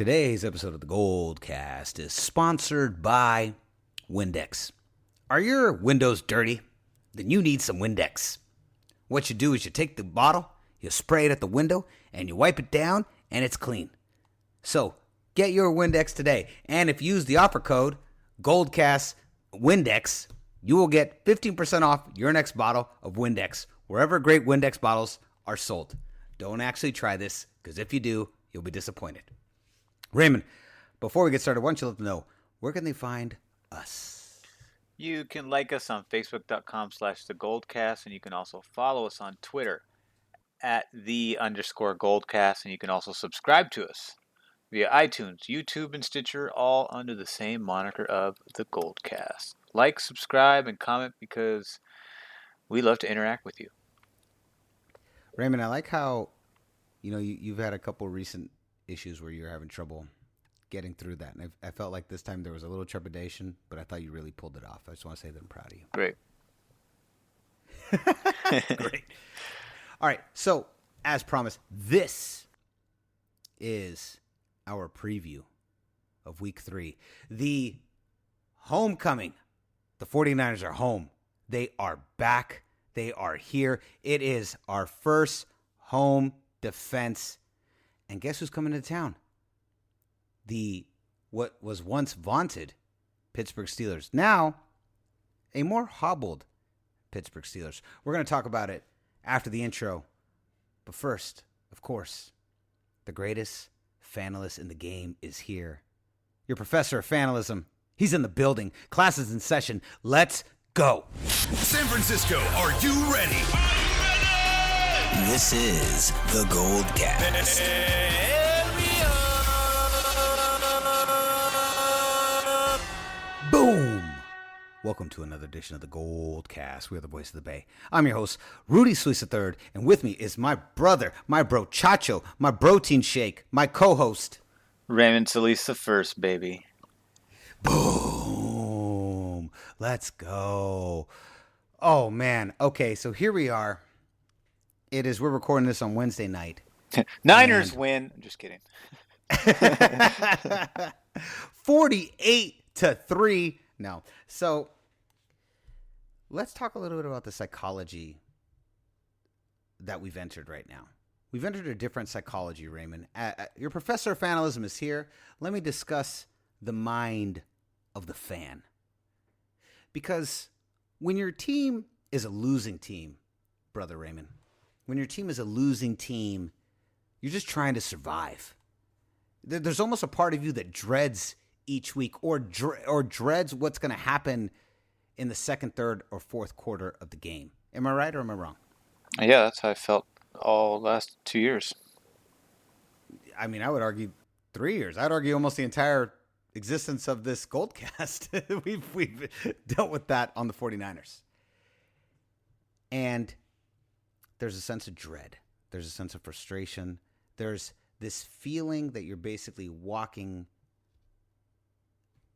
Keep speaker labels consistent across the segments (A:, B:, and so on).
A: Today's episode of the GoldCast is sponsored by Windex. Are your windows dirty? Then you need some Windex. What you do is you take the bottle, you spray it at the window, and you wipe it down, and it's clean. So, get your Windex today. And if you use the offer code GoldCast Windex, you will get 15% off your next bottle of Windex, wherever great Windex bottles are sold. Don't actually try this, because if you do, you'll be disappointed. Raymond, before we get started, why don't you let them know, where can they find us?
B: You can like us on Facebook.com/TheGoldCast, and you can also follow us on Twitter @_Goldcast, and you can also subscribe to us via iTunes, YouTube, and Stitcher, all under the same moniker of The GoldCast. Like, subscribe, and comment because we love to interact with you.
A: Raymond, I like how, you've had a couple recent issues where you're having trouble getting through that. And I felt like this time there was a little trepidation, but I thought you really pulled it off. I just want to say that I'm proud of you.
B: Great.
A: Great. All right. So, as promised, this is our preview of Week 3. The homecoming. The 49ers are home. They are back. They are here. It is our first home defense. And guess who's coming to town? What was once vaunted Pittsburgh Steelers. Now, a more hobbled Pittsburgh Steelers. We're going to talk about it after the intro. But first, of course, the greatest fanalist in the game is here. Your professor of fanalism. He's in the building. Class is in session. Let's go.
C: San Francisco, are you ready?
D: This is the GoldCast.
A: Boom! Welcome to another edition of the GoldCast. We are the voice of the Bay. I'm your host, Rudy3, and with me is my brother, my bro Chacho, my protein shake, my co-host,
B: Raymond Solis the first, baby.
A: Boom! Let's go. Oh, man. Okay, so here we are. We're recording this on Wednesday night.
B: Niners win. I'm just kidding.
A: 48-3. No. So let's talk a little bit about the psychology that we've entered right now. We've entered a different psychology, Raymond. Your professor of fanalism is here. Let me discuss the mind of the fan. Because when your team is a losing team, brother Raymond, when your team is a losing team, you're just trying to survive. There's almost a part of you that dreads each week or dreads what's going to happen in the second, third, or fourth quarter of the game. Am I right or am I wrong?
B: Yeah, that's how I felt all last 2 years.
A: I mean, I would argue 3 years. I'd argue almost the entire existence of this GoldCast. We've dealt with that on the 49ers. And there's a sense of dread. There's a sense of frustration. There's this feeling that you're basically walking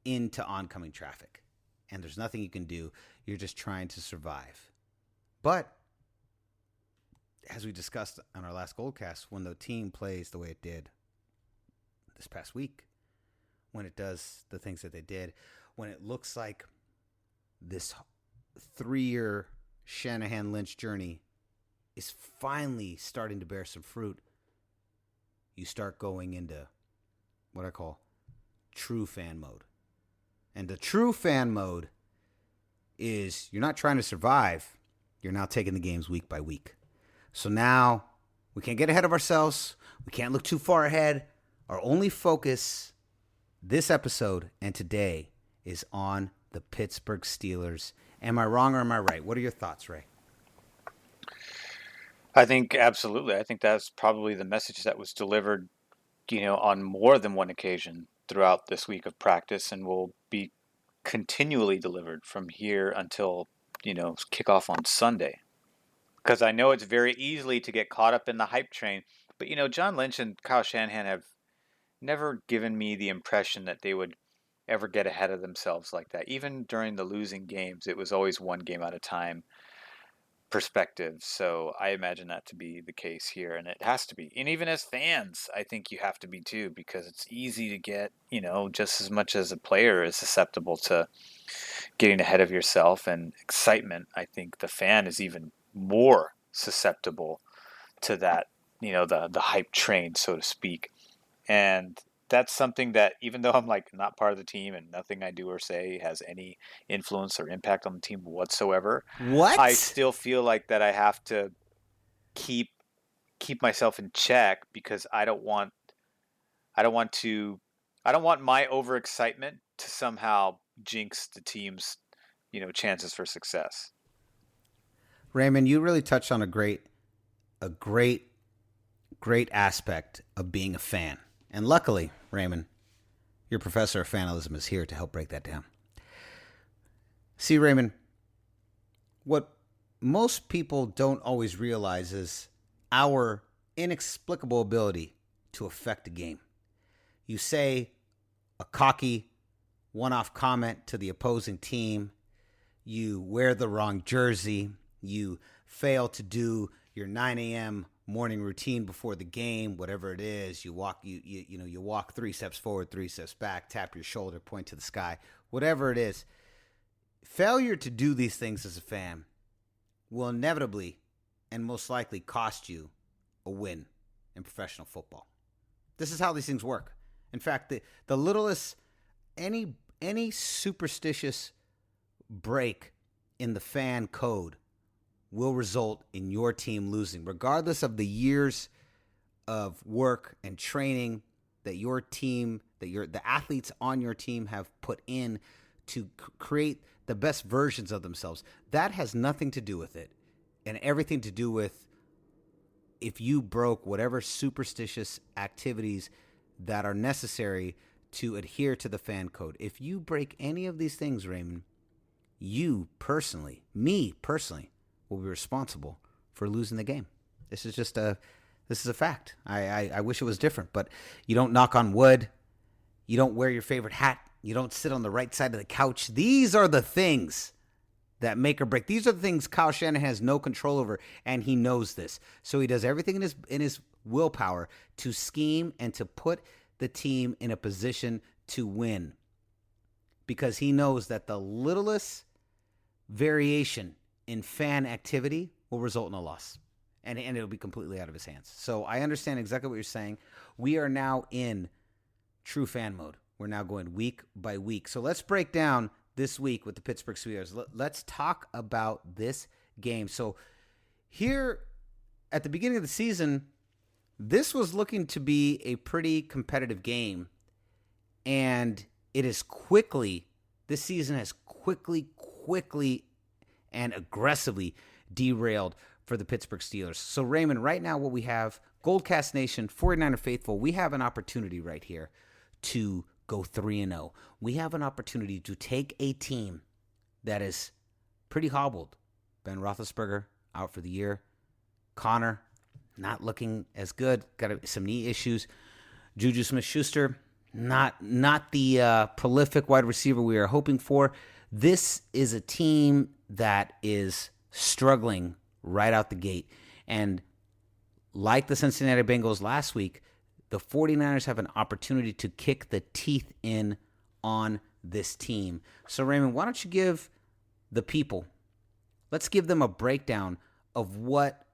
A: into oncoming traffic. And there's nothing you can do. You're just trying to survive. But as we discussed on our last GoldCast, when the team plays the way it did this past week, when it does the things that they did, when it looks like this 3-year Shanahan-Lynch journey is finally starting to bear some fruit, you start going into what I call true fan mode. And the true fan mode is you're not trying to survive. You're now taking the games week by week. So now we can't get ahead of ourselves. We can't look too far ahead. Our only focus this episode and today is on the Pittsburgh Steelers. Am I wrong or am I right? What are your thoughts, Ray?
B: I think absolutely. I think that's probably the message that was delivered, on more than one occasion throughout this week of practice and will be continually delivered from here until, kickoff on Sunday. Because I know it's very easy to get caught up in the hype train. But, John Lynch and Kyle Shanahan have never given me the impression that they would ever get ahead of themselves like that. Even during the losing games, it was always one game at a time. perspective. So I imagine that to be the case here, and it has to be. And even as fans, I think you have to be too, because it's easy to get, just as much as a player is susceptible to getting ahead of yourself and excitement. I think the fan is even more susceptible to that, the hype train, so to speak. And that's something that, even though I'm like not part of the team and nothing I do or say has any influence or impact on the team whatsoever,
A: What?
B: I still feel like that I have to keep myself in check, because I don't want my overexcitement to somehow jinx the team's, chances for success.
A: Raymond, you really touched on a great aspect of being a fan. And luckily, Raymond, your professor of fanalism is here to help break that down. See, Raymond, what most people don't always realize is our inexplicable ability to affect a game. You say a cocky, one-off comment to the opposing team, you wear the wrong jersey, you fail to do your 9 a.m. morning routine before the game, whatever it is. You walk 3 steps forward, 3 steps back, tap your shoulder, point to the sky, whatever it is. Failure to do these things as a fan will inevitably and most likely cost you a win in professional football. This is how these things work. In fact, the littlest, any superstitious break in the fan code will result in your team losing, regardless of the years of work and training that your team, the athletes on your team have put in to create the best versions of themselves. That has nothing to do with it, and everything to do with if you broke whatever superstitious activities that are necessary to adhere to the fan code. If you break any of these things, Raymond, me personally, will be responsible for losing the game. This is a fact. I wish it was different, but you don't knock on wood. You don't wear your favorite hat. You don't sit on the right side of the couch. These are the things that make or break. These are the things Kyle Shanahan has no control over, and he knows this. So he does everything in his willpower to scheme and to put the team in a position to win, because he knows that the littlest variation in fan activity will result in a loss, and it'll be completely out of his hands. So I understand exactly what you're saying. We are now in true fan mode. We're now going week by week. So let's break down this week with the Pittsburgh Steelers. Let's talk about this game. So here at the beginning of the season, this was looking to be a pretty competitive game, and this season has quickly and aggressively derailed for the Pittsburgh Steelers. So Raymond, right now what we have, GoldCast Nation, 49er Faithful, we have an opportunity right here to go 3-0. We have an opportunity to take a team that is pretty hobbled. Ben Roethlisberger out for the year. Connor not looking as good. Got some knee issues. Juju Smith-Schuster, not the prolific wide receiver we are hoping for. This is a team that is struggling right out the gate. And like the Cincinnati Bengals last week, the 49ers have an opportunity to kick the teeth in on this team. So, Raymond, why don't you give the people, let's give them a breakdown of what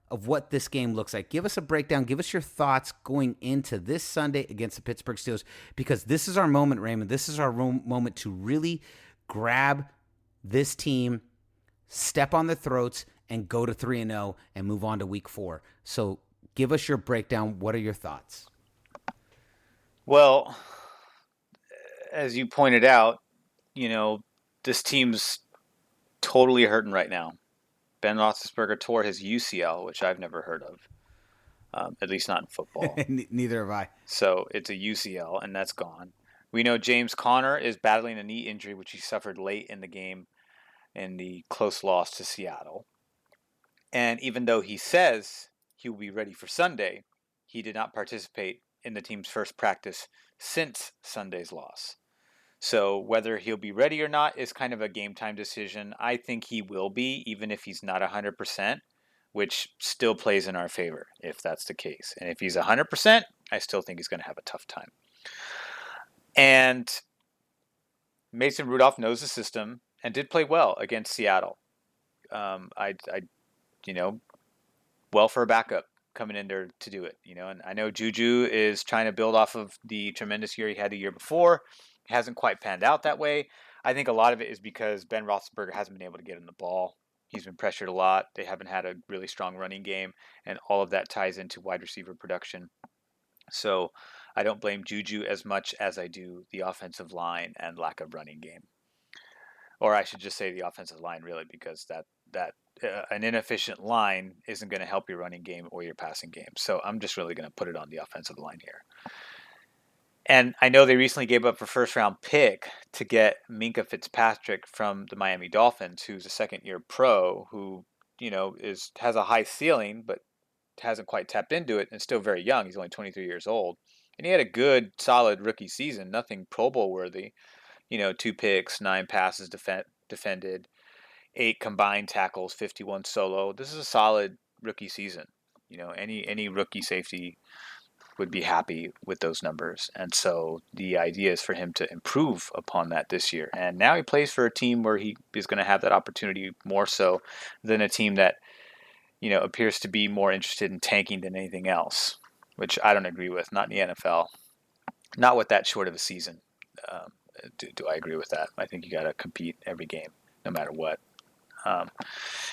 A: this game looks like. Give us a breakdown. Give us your thoughts going into this Sunday against the Pittsburgh Steelers, because this is our moment, Raymond. This is our moment to really grab this team, step on their throats, and go to 3-0 and move on to week 4. So give us your breakdown. What are your thoughts?
B: Well, as you pointed out, this team's totally hurting right now. Ben Roethlisberger tore his UCL, which I've never heard of, at least not in football.
A: Neither have I.
B: So it's a UCL, and that's gone. We know James Conner is battling a knee injury, which he suffered late in the game in the close loss to Seattle. And even though he says he will be ready for Sunday, he did not participate in the team's first practice since Sunday's loss. So whether he'll be ready or not is kind of a game time decision. I think he will be, even if he's not 100%. which still plays in our favor if that's the case. And if he's 100%, I still think he's going to have a tough time. And Mason Rudolph knows the system and did play well against Seattle. Well for a backup coming in there to do it, and I know Juju is trying to build off of the tremendous year he had the year before. It hasn't quite panned out that way. I think a lot of it is because Ben Roethlisberger hasn't been able to get him the ball. He's been pressured a lot. They haven't had a really strong running game, and all of that ties into wide receiver production. So I don't blame Juju as much as I do the offensive line and lack of running game. Or I should just say the offensive line, really, because that an inefficient line isn't going to help your running game or your passing game. So I'm just really going to put it on the offensive line here. And I know they recently gave up a first-round pick to get Minkah Fitzpatrick from the Miami Dolphins, who's a second-year pro, who has a high ceiling, but hasn't quite tapped into it, and still very young. He's only 23 years old, and he had a good, solid rookie season. Nothing Pro Bowl worthy. 2 picks, 9 passes defended, 8 combined tackles, 51 solo. This is a solid rookie season. Any rookie safety would be happy with those numbers. And so the idea is for him to improve upon that this year. And now he plays for a team where he is going to have that opportunity more so than a team that, appears to be more interested in tanking than anything else, which I don't agree with. Not in the NFL. Not with that short of a season. Do I agree with that? I think you got to compete every game, no matter what.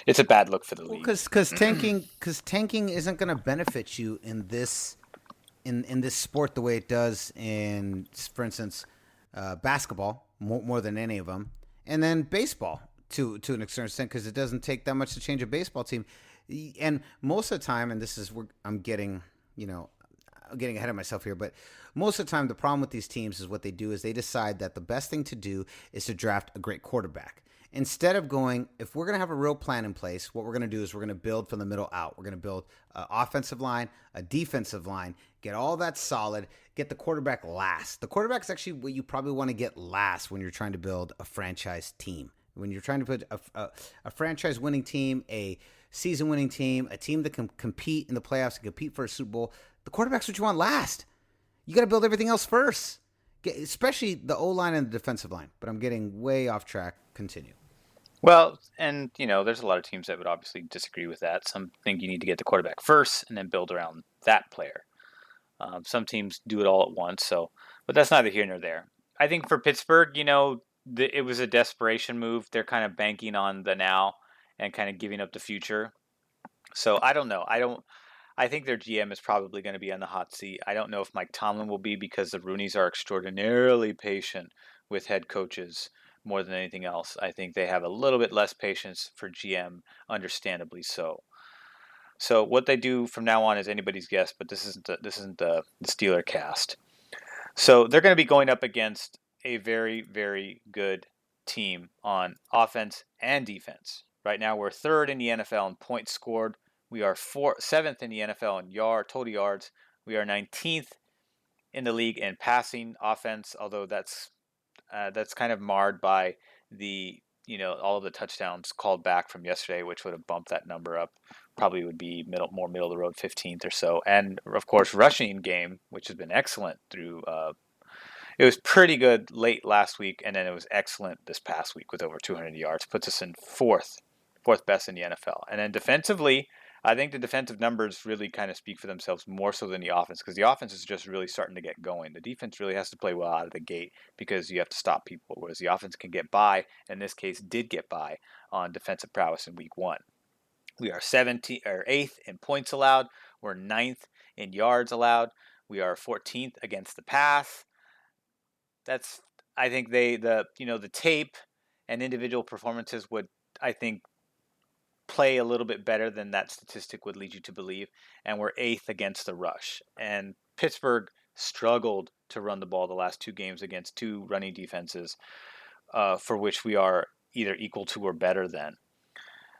B: It's a bad look for the league.
A: Because tanking isn't going to benefit you in this sport the way it does in, for instance, basketball more than any of them, and then baseball to an extent because it doesn't take that much to change a baseball team. And most of the time, and this is where I'm getting ahead of myself here, but most of the time the problem with these teams is what they do is they decide that the best thing to do is to draft a great quarterback. Instead of going, if we're going to have a real plan in place, what we're going to do is we're going to build from the middle out. We're going to build an offensive line, a defensive line, get all that solid, get the quarterback last. The quarterback is actually what you probably want to get last when you're trying to build a franchise team. When you're trying to put a franchise winning team, a season winning team, a team that can compete in the playoffs and compete for a Super Bowl, the quarterback's what you want last. You got to build everything else first, especially the O-line and the defensive line. But I'm getting way off track. Continue.
B: Well, and, there's a lot of teams that would obviously disagree with that. Some think you need to get the quarterback first and then build around that player. Some teams do it all at once, but that's neither here nor there. I think for Pittsburgh, it was a desperation move. They're kind of banking on the now and kind of giving up the future. So I don't know. I think their GM is probably going to be on the hot seat. I don't know if Mike Tomlin will be because the Rooneys are extraordinarily patient with head coaches more than anything else. I think they have a little bit less patience for GM, understandably so. So what they do from now on is anybody's guess, but this isn't the Steeler cast. So they're going to be going up against a very, very good team on offense and defense. Right now we're 3rd in the NFL in points scored. We are 7th in the NFL in total yards. We are 19th in the league in passing offense, although that's kind of marred by the all of the touchdowns called back from yesterday, which would have bumped that number up. Probably would be more middle of the road, 15th or so. And of course, rushing game, which has been excellent through. It was pretty good late last week, and then it was excellent this past week with over 200 yards. Puts us in fourth best in the NFL. And then defensively, I think the defensive numbers really kind of speak for themselves more so than the offense, because the offense is just really starting to get going. The defense really has to play well out of the gate because you have to stop people, whereas the offense can get by, in this case did get by, on defensive prowess in week 1. We are 8th in points allowed. We're 9th in yards allowed. We are 14th against the pass. That's, I think the tape and individual performances would, I think, play a little bit better than that statistic would lead you to believe, and we're 8th against the rush. And Pittsburgh struggled to run the ball the last 2 games against 2 running defenses, for which we are either equal to or better than.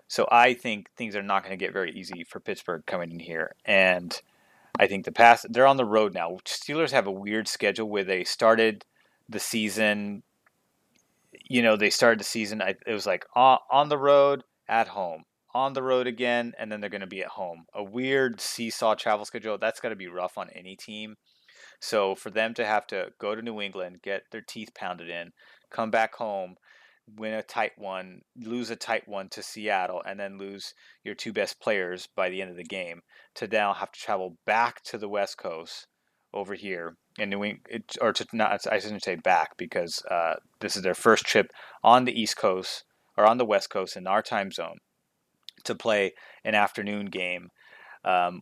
B: So I think things are not going to get very easy for Pittsburgh coming in here. And I think they're on the road now. Steelers have a weird schedule where they started the season, it was like on the road, at home. on the road again, and then they're going to be at home. A weird seesaw travel schedule. That's got to be rough on any team. So for them to have to go to New England, get their teeth pounded in, come back home, win a tight one, lose a tight one to Seattle, and then lose your two best players by the end of the game, to now have to travel back to the West Coast over here in New England, or to not, I shouldn't say back, because this is their first trip on the East Coast or on the West Coast in our time zone to play an afternoon game.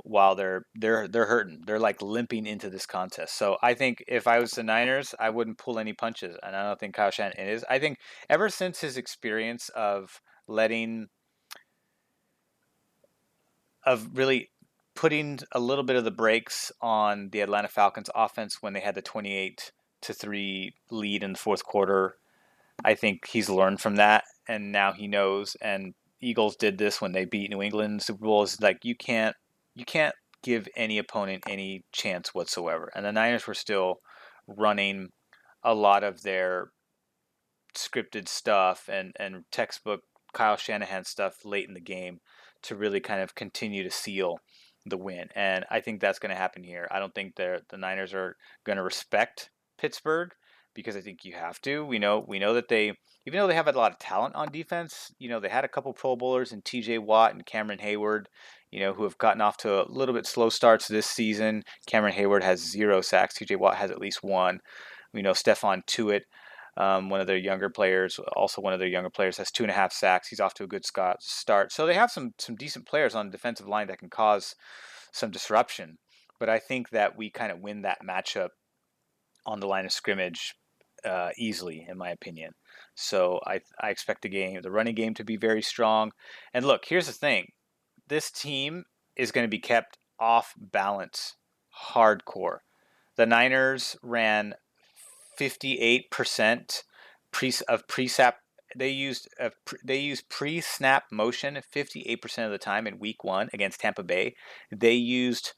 B: While they're hurting, they're like limping into this contest. So I think if I was the Niners, I wouldn't pull any punches, and I don't think Kyle Shanahan is. I think ever since his experience of really putting a little bit of the brakes on the Atlanta Falcons offense when they had the 28-3 lead in the fourth quarter, I think he's learned from that, and now he knows. And Eagles did this when they beat New England in the Super Bowl. It's like you can't give any opponent any chance whatsoever. And the Niners were still running a lot of their scripted stuff and textbook Kyle Shanahan stuff late in the game to really kind of continue to seal the win. And I think that's going to happen here. I don't think the Niners are going to respect Pittsburgh, because I think you have to. We know that they, even though they have a lot of talent on defense, they had a couple Pro Bowlers in T.J. Watt and Cameron Hayward, who have gotten off to a little bit slow starts this season. Cameron Hayward has 0 sacks. T.J. Watt has at least 1. We know Stephon Tuitt, one of their younger players, has 2.5 sacks. He's off to a good start. So they have some decent players on the defensive line that can cause some disruption. But I think that we kind of win that matchup on the line of scrimmage easily, in my opinion. So I expect the running game to be very strong. And look, here's the thing. This team is going to be kept off balance hardcore. The Niners ran 58% pre-snap. They used pre-snap motion 58% of the time in Week 1 against Tampa Bay. They used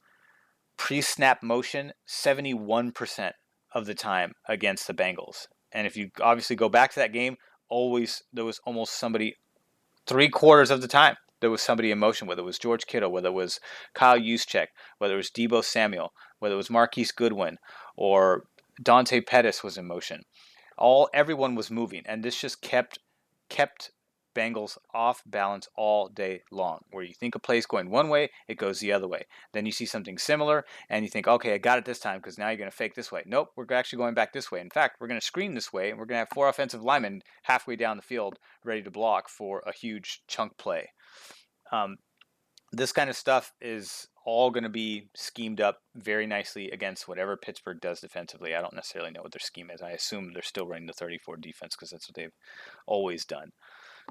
B: pre-snap motion 71% of the time against the Bengals. And if you obviously go back to that game, there was almost somebody 3/4 of the time. There was somebody in motion, whether it was George Kittle, whether it was Kyle Juszczyk, whether it was Deebo Samuel, whether it was Marquise Goodwin, or Dante Pettis was in motion. Everyone was moving, and this just kept Bengals off balance all day long. Where you think a play's going one way, it goes the other way. Then you see something similar, and you think, okay, I got it this time, because now you're going to fake this way. Nope, we're actually going back this way. In fact, we're going to screen this way, and we're going to have 4 offensive linemen halfway down the field ready to block for a huge chunk play. This kind of stuff is all going to be schemed up very nicely against whatever Pittsburgh does defensively. I don't necessarily know what their scheme is. I assume they're still running the 34 defense, because that's what they've always done.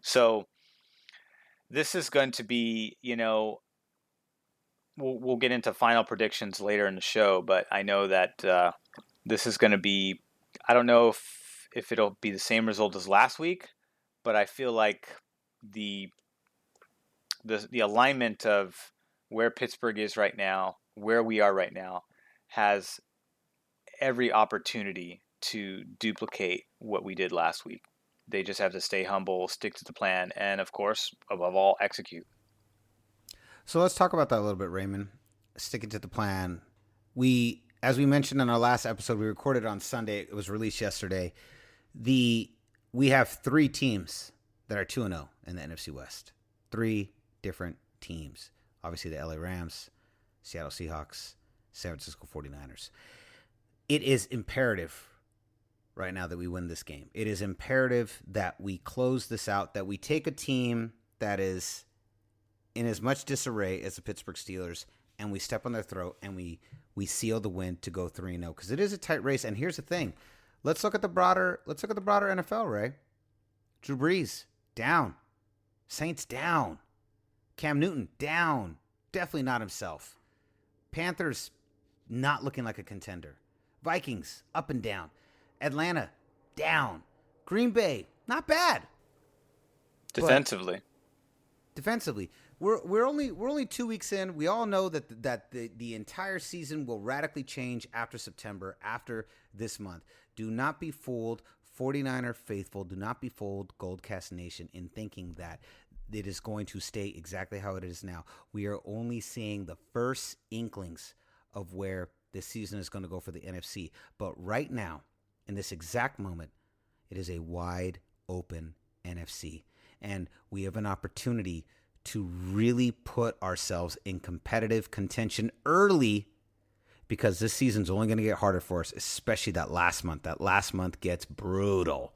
B: So this is going to be, we'll get into final predictions later in the show, but I know that this is going to be, I don't know if it'll be the same result as last week, but I feel like the alignment of where Pittsburgh is right now, where we are right now, has every opportunity to duplicate what we did last week. They just have to stay humble, stick to the plan, and of course, above all, execute.
A: So let's talk about that a little bit, Raymond. Sticking to the plan. As we mentioned in our last episode, we recorded on Sunday. It was released yesterday. We have 3 teams that are 2-0 in the NFC West. 3 different teams. Obviously, the LA Rams, Seattle Seahawks, San Francisco 49ers. It is imperative right now that we win this game. It is imperative that we close this out, that we take a team that is in as much disarray as the Pittsburgh Steelers, and we step on their throat, and we seal the win to go 3-0, because it is a tight race. And here's the thing. Let's look at the broader NFL, Ray. Drew Brees, down. Saints, down. Cam Newton, down. Definitely not himself. Panthers, not looking like a contender. Vikings, up and down. Atlanta, down. Green Bay, not bad.
B: Defensively.
A: We're only 2 weeks in. We all know that the entire season will radically change after September, after this month. Do not be fooled, 49er faithful. Do not be fooled, GoldCast Nation, in thinking that it is going to stay exactly how it is now. We are only seeing the first inklings of where this season is going to go for the NFC. But right now, in this exact moment, it is a wide open NFC. And we have an opportunity to really put ourselves in competitive contention early, because this season's only going to get harder for us, especially that last month. That last month gets brutal.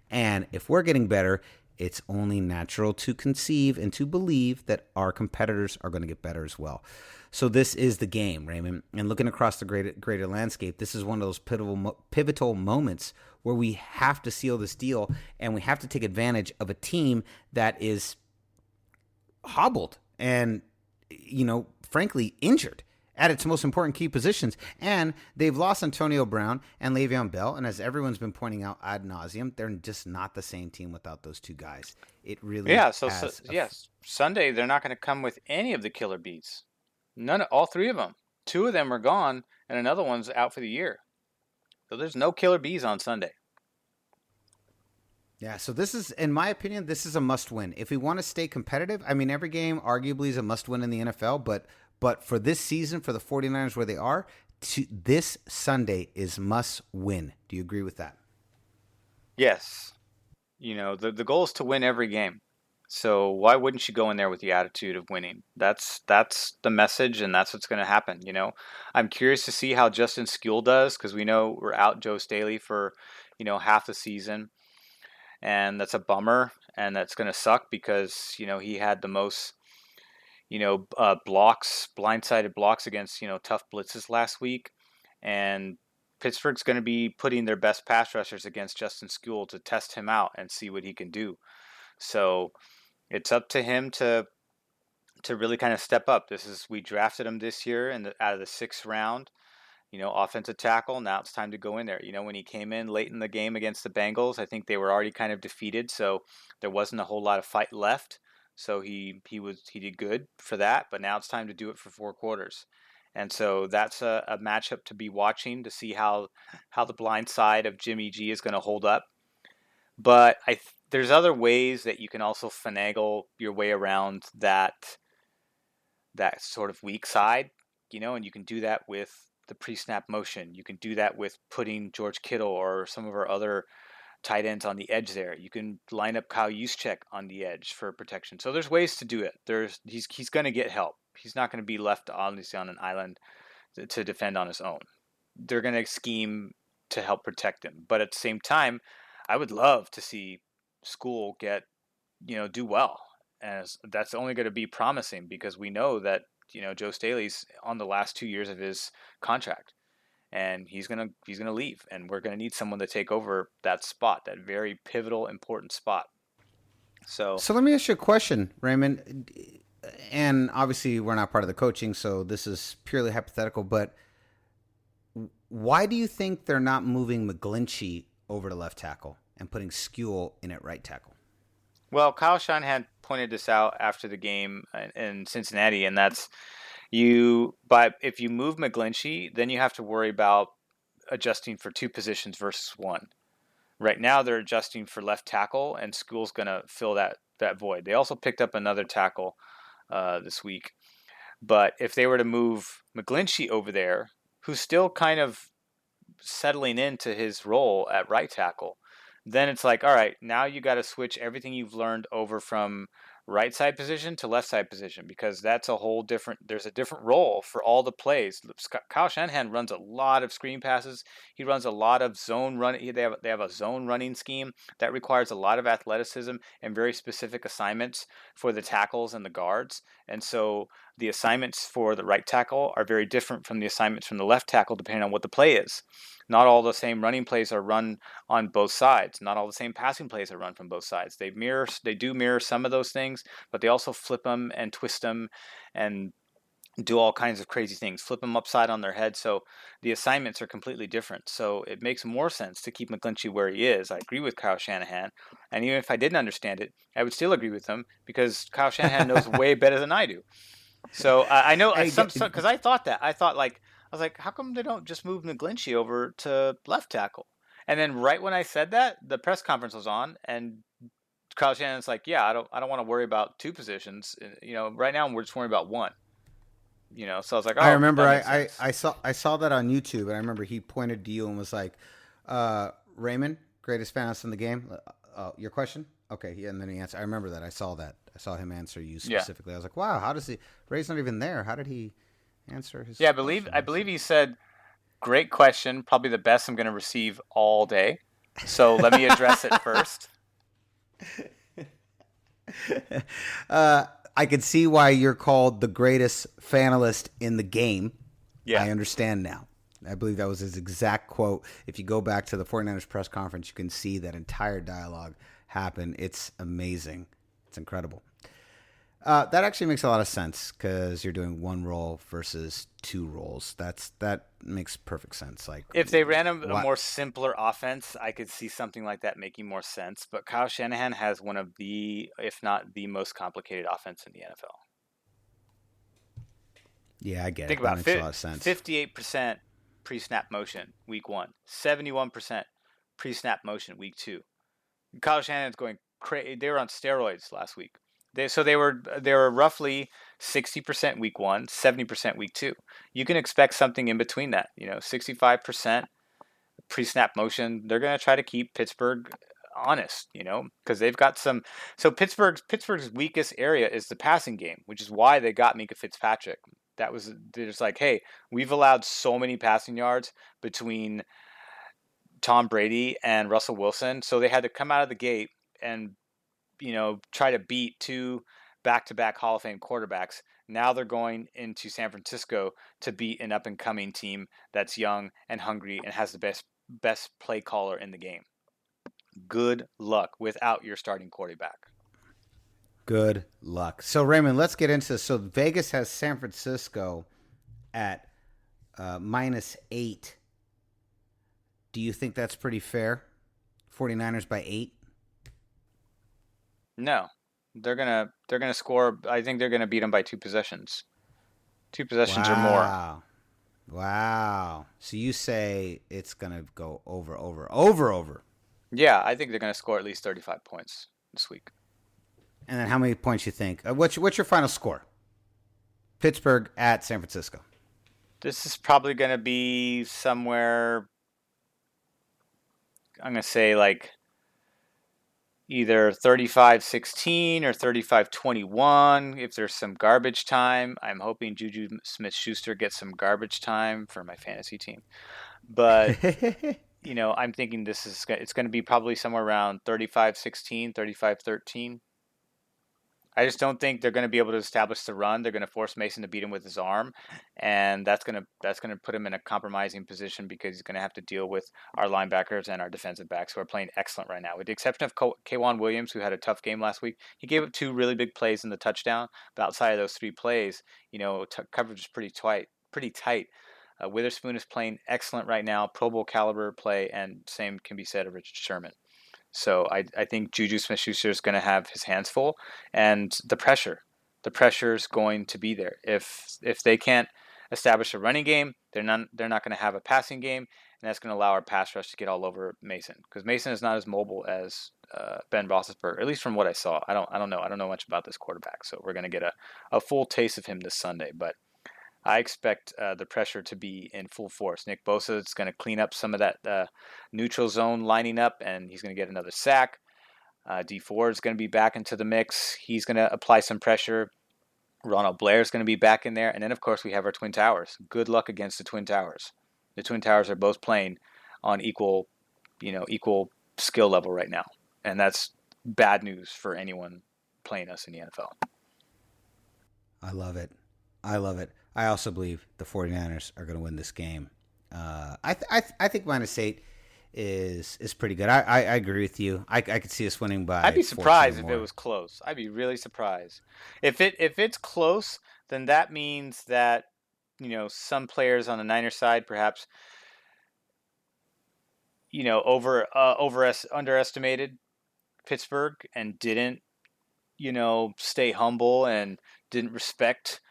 A: And if we're getting better, it's only natural to conceive and to believe that our competitors are going to get better as well. So this is the game, Raymond. And looking across the greater landscape, this is one of those pivotal moments where we have to seal this deal, and we have to take advantage of a team that is hobbled and, frankly, injured at its most important key positions. And they've lost Antonio Brown and Le'Veon Bell. And as everyone's been pointing out ad nauseum, they're just not the same team without those two guys. It really
B: yes. Sunday, they're not going to come with any of the killer bees. All three of them. Two of them are gone, and another one's out for the year. So there's no killer bees on Sunday.
A: Yeah, so this is, in my opinion, this is a must-win. If we want to stay competitive, I mean, every game arguably is a must-win in the NFL, but for this season, for the 49ers where they are, this Sunday is must-win. Do you agree with that?
B: Yes. The goal is to win every game. So why wouldn't you go in there with the attitude of winning? That's the message, and that's what's going to happen. I'm curious to see how Justin Skule does, because we know we're out Joe Staley for, half the season. And that's a bummer, and that's going to suck because, he had the most, blindsided blocks against, tough blitzes last week. And Pittsburgh's going to be putting their best pass rushers against Justin Skule to test him out and see what he can do. So it's up to him to really kind of step up. We drafted him this year out of the 6th round. Offensive tackle. Now it's time to go in there. When he came in late in the game against the Bengals, I think they were already kind of defeated, so there wasn't a whole lot of fight left. So he did good for that, but now it's time to do it for 4 quarters. And so that's a matchup to be watching to see how the blind side of Jimmy G is going to hold up. But there's other ways that you can also finagle your way around that sort of weak side, and you can do that with the pre-snap motion. You can do that with putting George Kittle or some of our other tight ends on the edge there. You can line up Kyle Juszczyk on the edge for protection. So there's ways to do it. He's going to get help. He's not going to be left obviously on an island to defend on his own. They're going to scheme to help protect him. But at the same time, I would love to see Skule do well. And that's only going to be promising because we know that Joe Staley's on the last 2 years of his contract, and he's gonna leave, and we're gonna need someone to take over that spot, that very pivotal, important spot. So
A: let me ask you a question, Raymond. And obviously, we're not part of the coaching, so this is purely hypothetical. But why do you think they're not moving McGlinchey over to left tackle and putting Skule in at right tackle?
B: Well, Kyle Shanahan pointed this out after the game in Cincinnati, and that's if you move McGlinchey, then you have to worry about adjusting for 2 positions versus 1. Right now, they're adjusting for left tackle, and Skule's going to fill that void. They also picked up another tackle this week. But if they were to move McGlinchey over there, who's still kind of settling into his role at right tackle, then it's like, all right, now you got to switch everything you've learned over from right side position to left side position, because that's there's a different role for all the plays. Kyle Shanahan runs a lot of screen passes. He runs a lot of zone running. They have a zone running scheme that requires a lot of athleticism and very specific assignments for the tackles and the guards. And so the assignments for the right tackle are very different from the assignments from the left tackle, depending on what the play is. Not all the same running plays are run on both sides. Not all the same passing plays are run from both sides. They do mirror some of those things, but they also flip them and twist them and do all kinds of crazy things, flip them upside on their head. So the assignments are completely different. So it makes more sense to keep McGlinchey where he is. I agree with Kyle Shanahan. And even if I didn't understand it, I would still agree with him because Kyle Shanahan knows way better than I do. So I know, because I thought that. I was like, how come they don't just move McGlinchey over to left tackle? And then right when I said that, the press conference was on, and Kyle Shanahan's like, yeah, I don't want to worry about two positions. Right now we're just worrying about one. So I was like, oh,
A: I remember
B: that makes sense.
A: I saw that on YouTube, and I remember he pointed to you and was like, Raymond, greatest fantasy in the game. Your question? Okay, yeah, and then he answered. I remember that. I saw that. I saw him answer you specifically. I was like, wow, how does he? Ray's not even there. How did he answer his?
B: Yeah, I believe he said, great question, probably the best I'm going to receive all day. So let me address it first.
A: I can see why you're called the greatest fanalist in the game.
B: Yeah.
A: I understand now. I believe that was his exact quote. If you go back to the 49ers press conference, you can see that entire dialogue happen. It's amazing. It's incredible. That actually makes a lot of sense because you're doing one role versus two roles. That makes perfect sense. Like
B: if they ran a more simpler offense, I could see something like that making more sense. But Kyle Shanahan has one of the, if not the most complicated offense in the NFL.
A: Yeah, I get
B: Think
A: it.
B: about
A: that makes a lot of sense.
B: 58% pre-snap motion week 1, 71% pre-snap motion week 2. Kyle Shanahan's going crazy. They were on steroids last week. They were roughly 60% week 1, 70% week 2. You can expect something in between that. 65% pre-snap motion. They're going to try to keep Pittsburgh honest, because they've got some. So Pittsburgh's weakest area is the passing game, which is why they got Minka Fitzpatrick. They're just like, hey, we've allowed so many passing yards between Tom Brady and Russell Wilson, so they had to come out of the gate and try to beat two back-to-back Hall of Fame quarterbacks. Now they're going into San Francisco to beat an up-and-coming team that's young and hungry and has the best play caller in the game. Good luck without your starting quarterback.
A: Good luck. So, Raymond, let's get into this. So, Vegas has San Francisco at -8. Do you think that's pretty fair? 49ers by 8?
B: No. They're gonna score. I think they're gonna beat them by 2 possessions. 2 possessions or more.
A: Wow. So you say it's gonna go over.
B: Yeah, I think they're gonna score at least 35 points this week.
A: And then how many points you think? What's your final score? Pittsburgh at San Francisco.
B: This is probably going to be somewhere, I'm going to say like either 35-16 or 35-21 if there's some garbage time. I'm hoping Juju Smith-Schuster gets some garbage time for my fantasy team. But, I'm thinking it's going to be probably somewhere around 35-16, 35-13. I just don't think they're going to be able to establish the run. They're going to force Mason to beat him with his arm, and that's going to put him in a compromising position because he's going to have to deal with our linebackers and our defensive backs who are playing excellent right now. With the exception of K'Wan Williams, who had a tough game last week, he gave up 2 really big plays in the touchdown. But outside of those 3 plays, coverage is pretty tight. Witherspoon is playing excellent right now, Pro Bowl caliber play, and same can be said of Richard Sherman. So I think Juju Smith-Schuster is going to have his hands full, and the pressure is going to be there. If they can't establish a running game, they're not going to have a passing game, and that's going to allow our pass rush to get all over Mason, because Mason is not as mobile as Ben Roethlisberger, at least from what I saw. I don't know much about this quarterback, so we're going to get a full taste of him this Sunday, but I expect the pressure to be in full force. Nick Bosa is going to clean up some of that neutral zone lining up, and he's going to get another sack. D Ford is going to be back into the mix. He's going to apply some pressure. Ronald Blair is going to be back in there. And then, of course, we have our Twin Towers. Good luck against the Twin Towers. The Twin Towers are both playing on equal skill level right now. And that's bad news for anyone playing us in the NFL.
A: I love it. I also believe the 49ers are going to win this game. I think -8 is pretty good. I agree with you. I could see us winning by.
B: I'd be surprised if it was close. I'd be really surprised. If it's close, then that means that some players on the Niners side perhaps underestimated Pittsburgh and didn't stay humble and didn't respect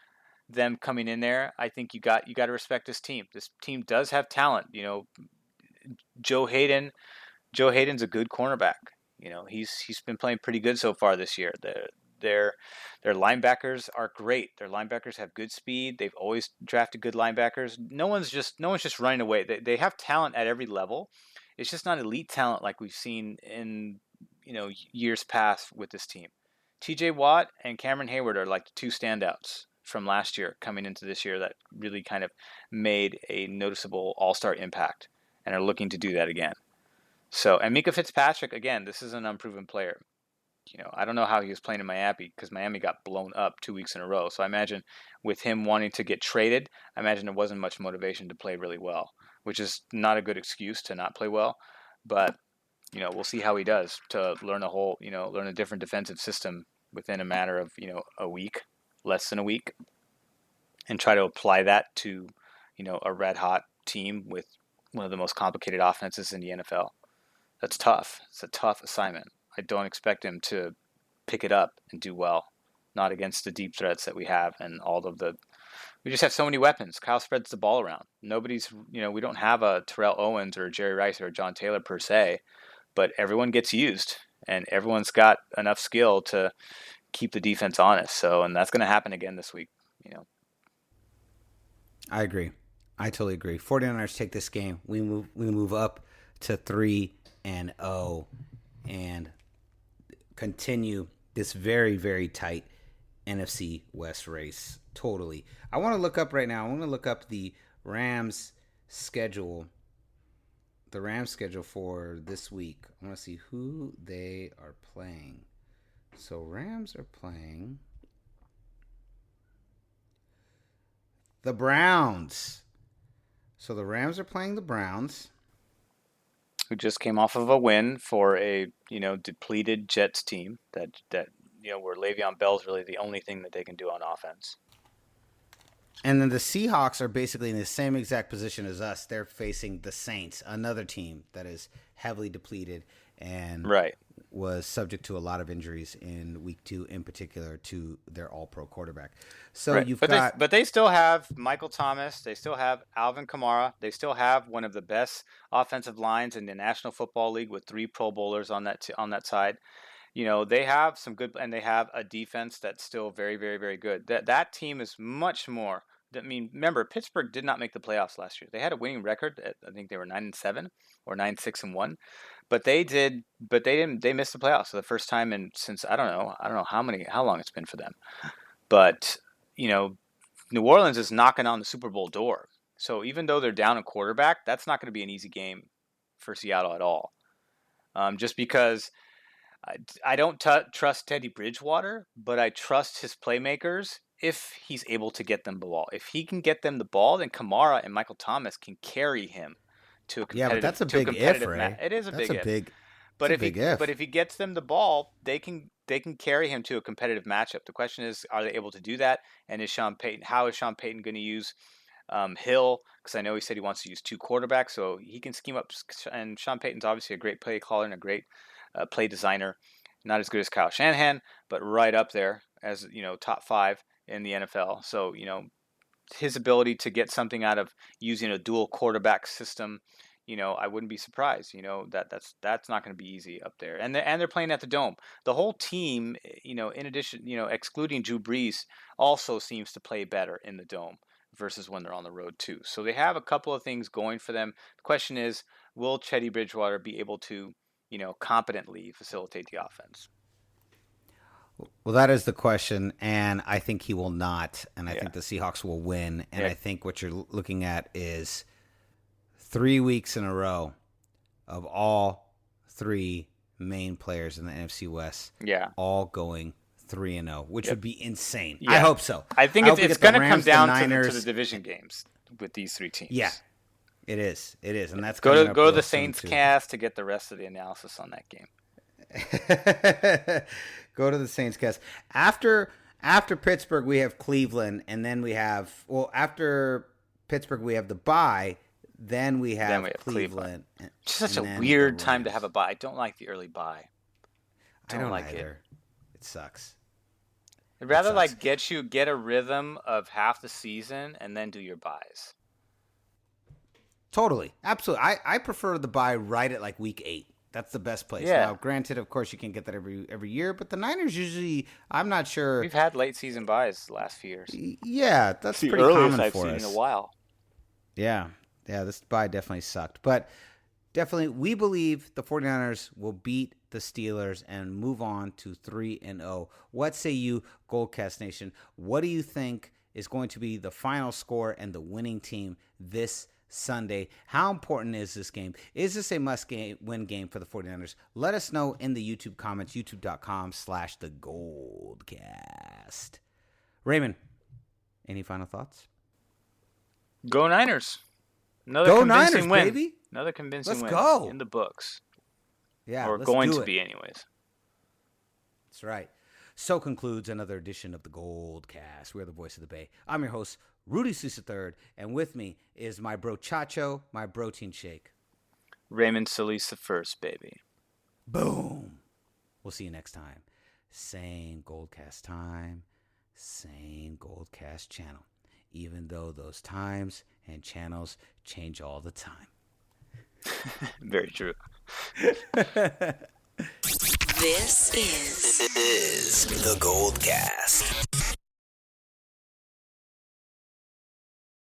B: them coming in there. I think you got to respect this team. This team does have talent. Joe Hayden's a good cornerback. He's been playing pretty good so far this year. Their linebackers are great. Their linebackers have good speed. They've always drafted good linebackers. No one's just running away. They have talent at every level. It's just not elite talent like we've seen in years past with this team. TJ Watt and Cameron Hayward are like the two standouts from last year coming into this year that really kind of made a noticeable all-star impact and are looking to do that again. So, and Mika Fitzpatrick, again, this is an unproven player. I don't know how he was playing in Miami because Miami got blown up 2 weeks in a row. So I imagine with him wanting to get traded, I imagine there wasn't much motivation to play really well, which is not a good excuse to not play well. But, we'll see how he does to learn learn a different defensive system within a matter of, a week, less than a week, and try to apply that to, a red hot team with one of the most complicated offenses in the NFL. That's tough. It's a tough assignment. I don't expect him to pick it up and do well, not against the deep threats that we have and we just have so many weapons. Kyle spreads the ball around. Nobody's, we don't have a Terrell Owens or a Jerry Rice or a John Taylor per se, but everyone gets used and everyone's got enough skill to keep the defense honest. So, and that's going to happen again this week,
A: I agree. I totally agree. 49ers take this game. We move up to 3-0 and continue this very, very tight NFC West race. Totally. I want to look up right now. I want to look up the Rams schedule. The Rams schedule for this week. I want to see who they are playing. So Rams are playing the Browns. So the Rams are playing the Browns,
B: who just came off of a win for a depleted Jets team that where Le'Veon Bell's really the only thing that they can do on offense.
A: And then the Seahawks are basically in the same exact position as us. They're facing the Saints, another team that is heavily depleted and was subject to a lot of injuries in week 2, in particular to their all-pro quarterback. So
B: but they still have Michael Thomas. They still have Alvin Kamara. They still have one of the best offensive lines in the National Football League with 3 Pro Bowlers on that side. They have some good, and they have a defense that's still very, very, very good. That team is much more. I mean, remember, Pittsburgh did not make the playoffs last year. They had a winning record. I think they were 9-7 or 9-6-1, but they didn't. They missed the playoffs for the first time since I don't know how long it's been for them. But New Orleans is knocking on the Super Bowl door. So even though they're down a quarterback, that's not going to be an easy game for Seattle at all. Just because I don't trust Teddy Bridgewater, but I trust his playmakers if he's able to get them the ball. If he can get them the ball, then Kamara and Michael Thomas can carry him to a competitive.
A: Yeah, but that's a big if, right?
B: It is a big if. But if he gets them the ball, they can carry him to a competitive matchup. The question is, are they able to do that? And how is Sean Payton going to use Hill? Because I know he said he wants to use 2 quarterbacks, so he can scheme up. And Sean Payton's obviously a great play caller and a great play designer. Not as good as Kyle Shanahan, but right up there as top 5 in the NFL. So his ability to get something out of using a dual quarterback system, I wouldn't be surprised. That's not going to be easy up there. And they're playing at the Dome. The whole team, in addition, excluding Drew Brees, also seems to play better in the Dome versus when they're on the road too. So they have a couple of things going for them. The question is, will Teddy Bridgewater be able to competently facilitate the offense?
A: Well, that is the question, and I think he will not, and I think the Seahawks will win, and I think what you're looking at is 3 weeks in a row of all 3 main players in the NFC West all going 3-0, which would be insane. Yeah. I hope so.
B: I think it's going to come down to the division games with these 3 teams.
A: Yeah. It is, and that's
B: go to the Saints cast to get the rest of the analysis on that game.
A: Go to the Saints cast. After Pittsburgh, we have Cleveland, and then we have after Pittsburgh we have the bye. Then we have Cleveland.
B: It's such a weird time to have a bye. I don't like the early bye.
A: I don't like it. It sucks.
B: I'd rather get a rhythm of half the season and then do your buys.
A: Totally. Absolutely. I prefer the bye right at like week 8. That's the best place.
B: Yeah.
A: Now, granted, of course, you can get that every year, but the Niners usually, I'm not sure.
B: We've had late season buys the last few years.
A: Yeah, that's
B: It's the
A: pretty
B: earliest
A: common
B: I've
A: for
B: seen
A: us.
B: in a while.
A: Yeah, this bye definitely sucked. But definitely, we believe the 49ers will beat the Steelers and move on to 3-0. What say you, GoldCast Nation? What do you think is going to be the final score and the winning team this Sunday? How important is this game? Is this a must-win game for the 49ers? Let us know in the YouTube comments, youtube.com/thegoldcast. Raymond, any final thoughts?
B: Go Niners. Another
A: Go
B: convincing
A: Niners,
B: win.
A: baby.
B: Another convincing
A: Let's
B: win
A: go.
B: in the books.
A: Yeah,
B: or
A: let's
B: going
A: do
B: to
A: it.
B: be anyways.
A: That's right. So concludes another edition of the GoldCast. We're the voice of the Bay. I'm your host, Rudy3 III, and with me is my bro Chacho, my protein shake.
B: Raymond Solis the first, baby.
A: Boom. We'll see you next time. Same GoldCast time, same GoldCast channel, even though those times and channels change all the time.
B: Very true.
D: This is the GoldCast.